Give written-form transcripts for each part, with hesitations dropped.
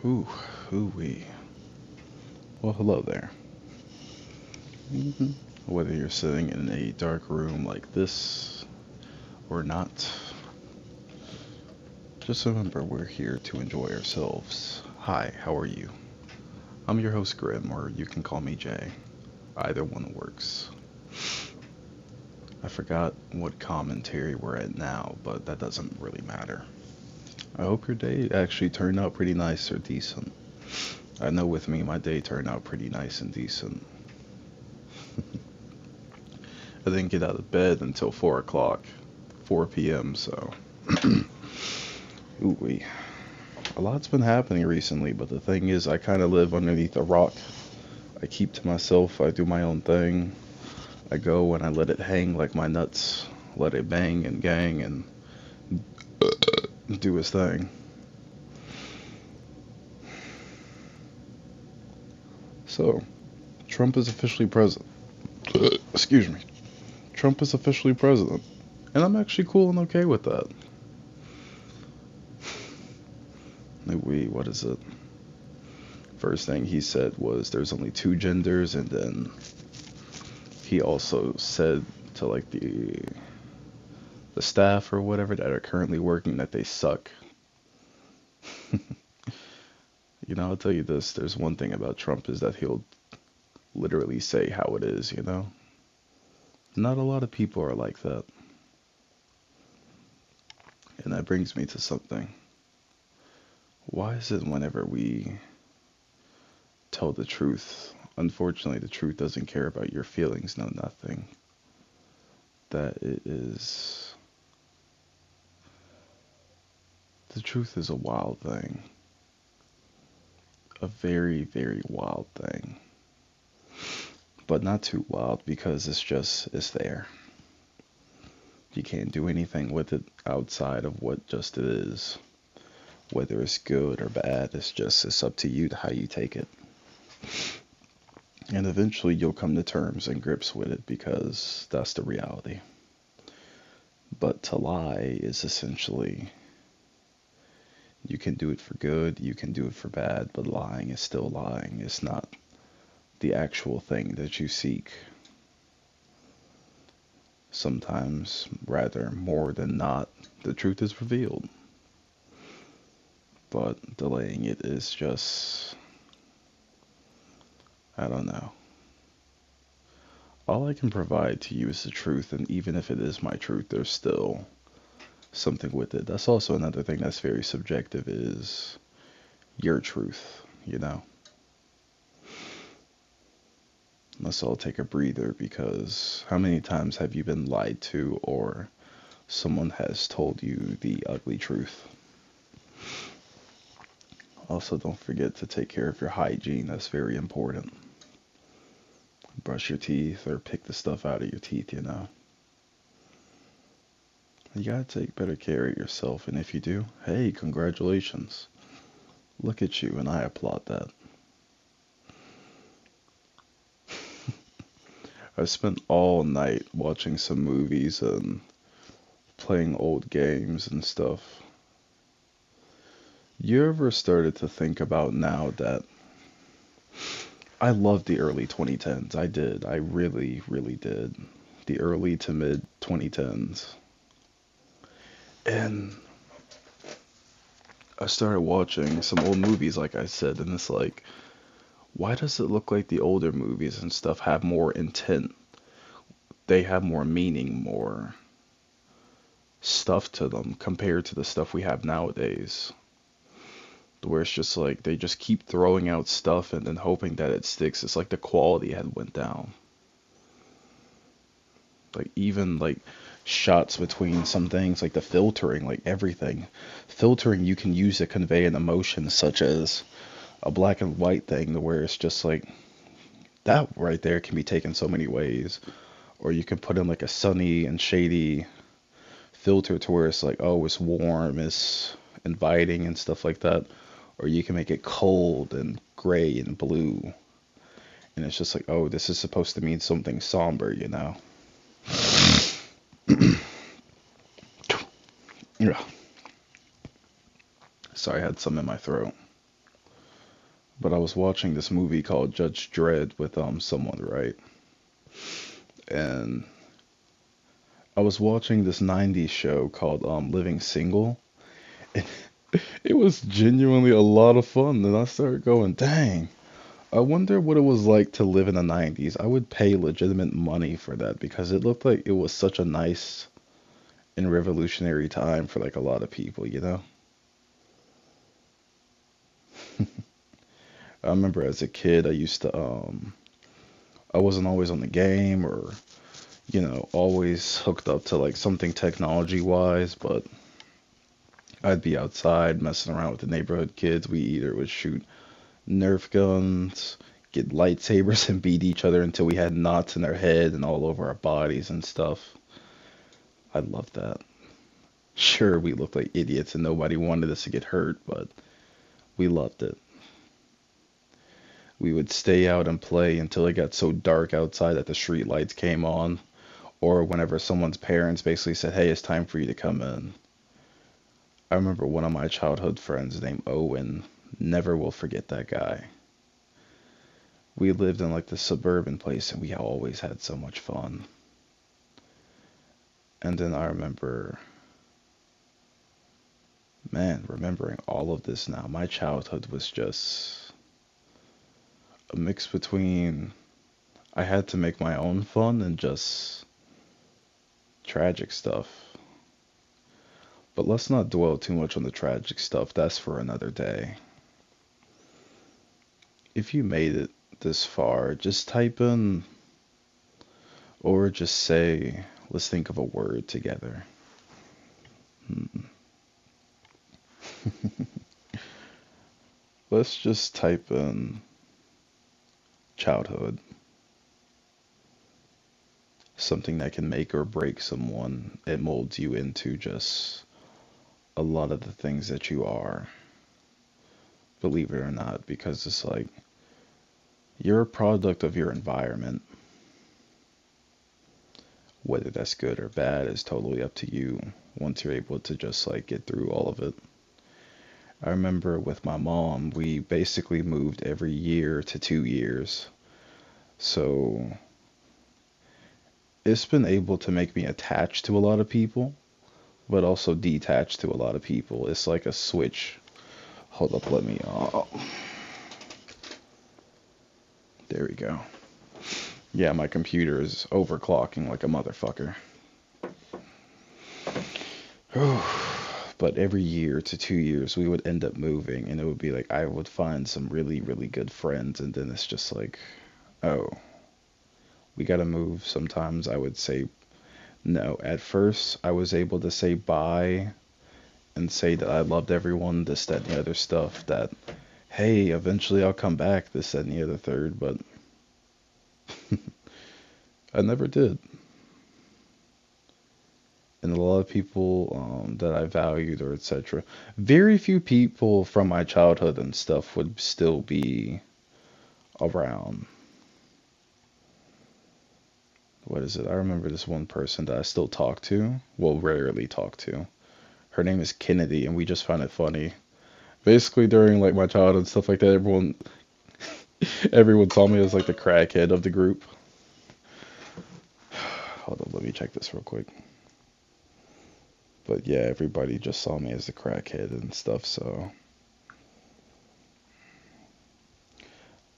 Ooh, ooh wee. Well, hello there. Whether you're sitting in a dark room like this or not, just remember we're here to enjoy ourselves. Hi, how are you? I'm your host Grim, or you can call me Jay. Either one works. I forgot what commentary we're at now, but that doesn't really matter. I hope your day actually turned out pretty nice or decent. I know with me, my day turned out pretty nice and decent. I didn't get out of bed until 4 o'clock, 4 p.m., so. Ooh, wee. A lot's been happening recently, but the thing is, I kind of live underneath a rock. I keep to myself, I do my own thing. I go and I let it hang like my nuts, let it bang and gang and do his thing. So, Trump is officially president. Excuse me. Trump is officially president. And I'm actually cool and okay with that. What is it? First thing he said was there's only two genders, and then he also said to like the staff or whatever that are currently working that they suck. I'll tell you this, there's one thing about Trump is that he'll literally say how it is. Not a lot of people are like that. And that brings me to something. Why is it whenever we tell the truth, unfortunately the truth doesn't care about your feelings, no nothing, that it is, the truth is a wild thing. A very, very wild thing. But not too wild because it's there. You can't do anything with it outside of what just it is. Whether it's good or bad, it's up to you to how you take it. And eventually you'll come to terms and grips with it because that's the reality. But to lie is essentially, you can do it for good, you can do it for bad, but lying is still lying. It's not the actual thing that you seek. Sometimes, rather more than not, the truth is revealed. But delaying it is just, I don't know. All I can provide to you is the truth, and even if it is my truth, there's still something with it. That's also another thing that's very subjective is your truth. Let's all take a breather because how many times have you been lied to or someone has told you the ugly truth? Also, don't forget to take care of your hygiene. That's very important. Brush your teeth or pick the stuff out of your teeth. You gotta take better care of yourself, and if you do, hey, congratulations. Look at you, and I applaud that. I spent all night watching some movies and playing old games and stuff. You ever started to think about now that I love the early 2010s? I did. I really, really did. The early to mid 2010s. And I started watching some old movies, like I said, and it's like, why does it look like the older movies and stuff have more intent? They have more meaning, more stuff to them compared to the stuff we have nowadays. Where it's just like they just keep throwing out stuff and then hoping that it sticks. It's like the quality had went down. Like even like shots between some things, like the filtering, like everything. Filtering you can use to convey an emotion such as a black and white thing to where it's just like that right there can be taken so many ways. Or you can put in like a sunny and shady filter to where it's like, oh, it's warm, it's inviting and stuff like that. Or you can make it cold and gray and blue. And it's just like, oh, this is supposed to mean something somber. Yeah. Sorry, I had some in my throat. But I was watching this movie called Judge Dredd with someone, right? And I was watching this 90s show called Living Single. And it was genuinely a lot of fun. And I started going, dang, I wonder what it was like to live in the 90s. I would pay legitimate money for that because it looked like it was such a nice and revolutionary time for like a lot of people, you know? I remember as a kid, I wasn't always on the game or, always hooked up to like something technology wise, but I'd be outside messing around with the neighborhood kids. We either would shoot Nerf guns, get lightsabers, and beat each other until we had knots in our head and all over our bodies and stuff. I loved that. Sure, we looked like idiots and nobody wanted us to get hurt, but we loved it. We would stay out and play until it got so dark outside that the street lights came on, or whenever someone's parents basically said, "Hey, it's time for you to come in." I remember one of my childhood friends named Owen. Never will forget that guy. We lived in like the suburban place and we always had so much fun. And then I remember, man, remembering all of this now, my childhood was just a mix between I had to make my own fun and just tragic stuff. But let's not dwell too much on the tragic stuff. That's for another day. If you made it this far, just type in or just say, let's think of a word together. Hmm. Let's just type in childhood. Something that can make or break someone. It molds you into just a lot of the things that you are. Believe it or not, because it's like you're a product of your environment. Whether that's good or bad is totally up to you once you're able to just like get through all of it. I remember with my mom, we basically moved every year to 2 years. So it's been able to make me attached to a lot of people, but also detached to a lot of people. It's like a switch. Hold up, let me. There we go. Yeah, my computer is overclocking like a motherfucker. But every year to 2 years, we would end up moving, and it would be like I would find some really, really good friends, and then it's just like, oh, we gotta move. Sometimes I would say no. At first, I was able to say bye and say that I loved everyone, this, that, and the other stuff, that, hey, eventually I'll come back, this, that, and the other third, but I never did. And a lot of people that I valued or etc. Very few people from my childhood and stuff would still be around. What is it? I remember this one person that I still talk to. Well, rarely talk to. Her name is Kennedy, and we just find it funny. Basically, during like my childhood and stuff like that, everyone saw me as like the crackhead of the group. Hold on, let me check this real quick. But yeah, everybody just saw me as the crackhead and stuff. So,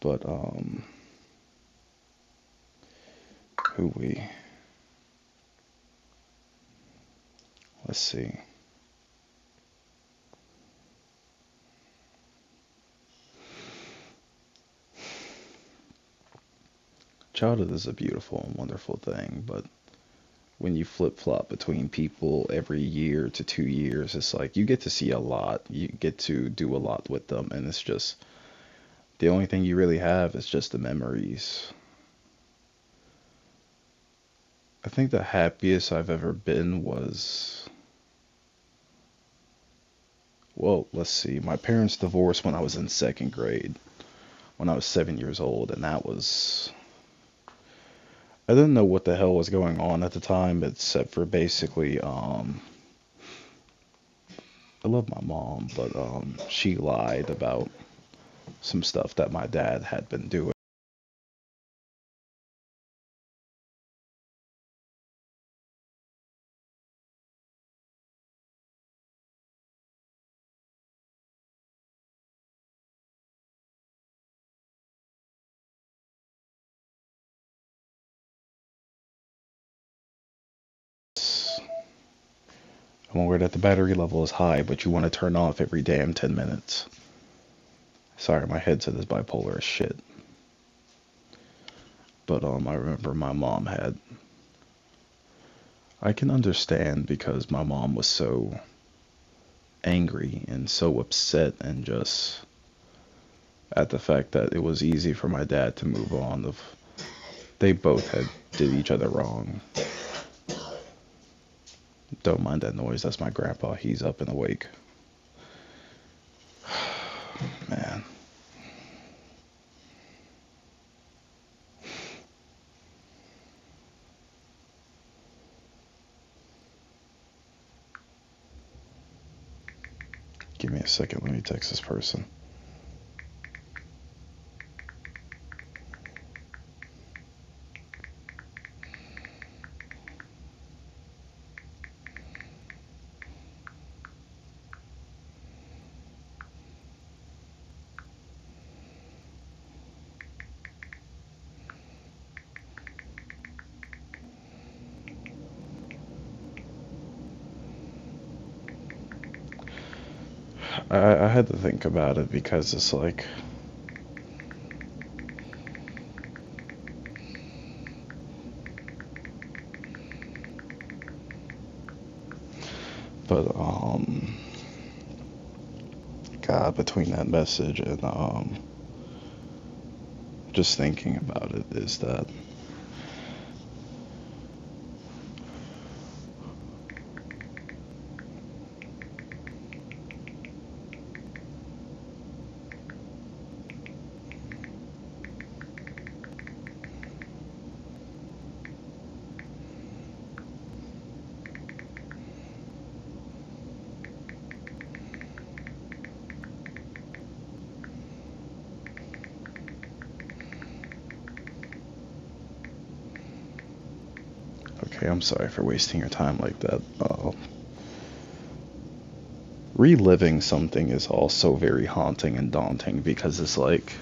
but who we? Let's see. Childhood is a beautiful and wonderful thing, but when you flip flop between people every year to 2 years, it's like you get to see a lot. You get to do a lot with them, and it's just the only thing you really have is just the memories. I think the happiest I've ever been was, well, let's see. My parents divorced when I was in second grade, when I was 7 years old, and that was. I didn't know what the hell was going on at the time, except for basically, I love my mom, but she lied about some stuff that my dad had been doing. I'm aware that the battery level is high, but you want to turn off every damn 10 minutes. Sorry, my headset is bipolar as shit. But I remember my mom had. I can understand because my mom was so angry and so upset and just at the fact that it was easy for my dad to move on. They both had did each other wrong. Don't mind that noise. That's my grandpa. He's up and awake. Man. Give me a second. Let me text this person. I had to think about it because it's like, but God, between that message and just thinking about it is that okay, I'm sorry for wasting your time like that. Reliving something is also very haunting and daunting because it's like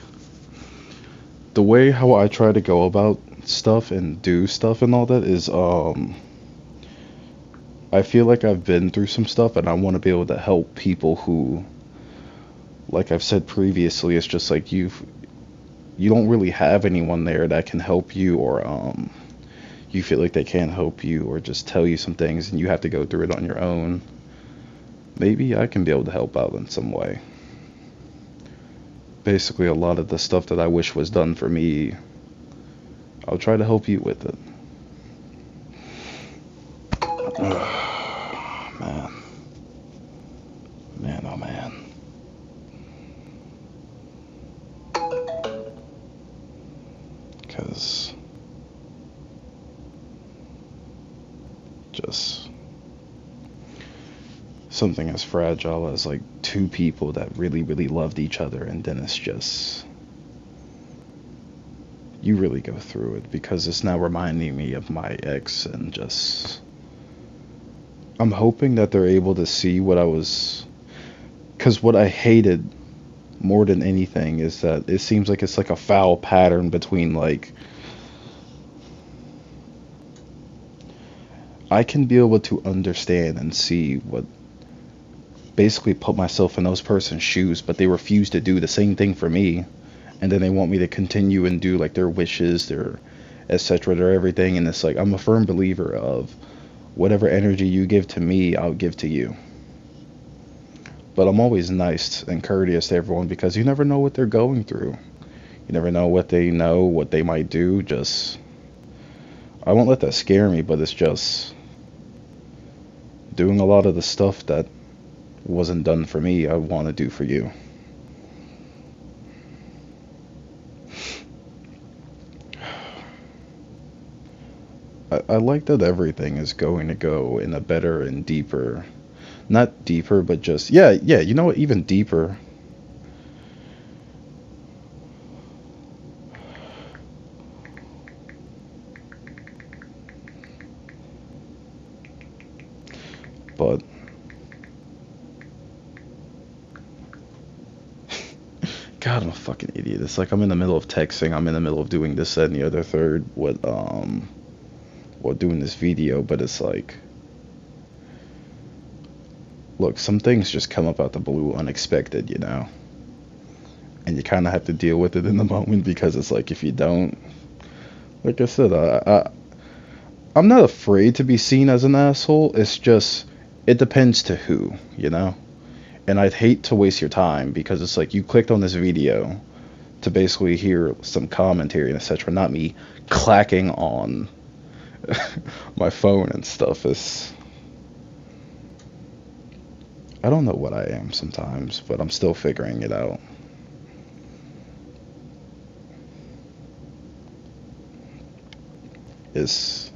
the way how I try to go about stuff and do stuff and all that is I feel like I've been through some stuff and I want to be able to help people who, like I've said previously, it's just like you don't really have anyone there that can help you, or you feel like they can't help you or just tell you some things and you have to go through it on your own. Maybe I can be able to help out in some way. Basically, a lot of the stuff that I wish was done for me, I'll try to help you with it. Man. Man, oh man. Because just something as fragile as like two people that really, really loved each other, and then it's just you really go through it because it's now reminding me of my ex, and just I'm hoping that they're able to see what I was, because what I hated more than anything is that it seems like it's like a foul pattern between like I can be able to understand and see what basically put myself in those person's shoes, but they refuse to do the same thing for me, and then they want me to continue and do like their wishes, their etc., their everything, and it's like I'm a firm believer of whatever energy you give to me, I'll give to you. But I'm always nice and courteous to everyone because you never know what they're going through. You never know what they know, what they might do. Just I won't let that scare me, but it's just doing a lot of the stuff that wasn't done for me, I want to do for you. I like that everything is going to go in a better and deeper, not deeper, but just, yeah, you know what, even deeper. but God, I'm a fucking idiot. It's like I'm in the middle of texting, I'm in the middle of doing this, that, and the other third, what doing this video, but it's like, look, some things just come up out the blue unexpected, you know? And you kind of have to deal with it in the moment because it's like if you don't, like I said, I'm not afraid to be seen as an asshole. It's just, it depends to who, you know? And I'd hate to waste your time because it's like you clicked on this video to basically hear some commentary and etc. Not me clacking on my phone and stuff. I don't know what I am sometimes, but I'm still figuring it out. It's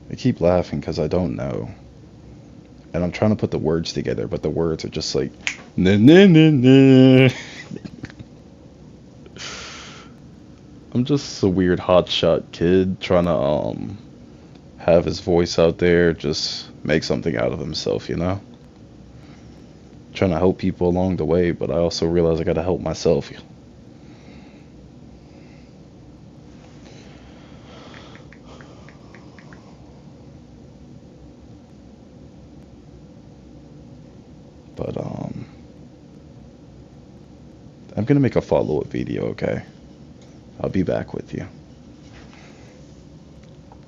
I keep laughing because I don't know. And I'm trying to put the words together, but the words are just like nah, nah, nah, nah. I'm just a weird hotshot kid trying to have his voice out there, just make something out of himself, you know? Trying to help people along the way, but I also realize I gotta help myself. But I'm gonna make a follow-up video, okay? I'll be back with you.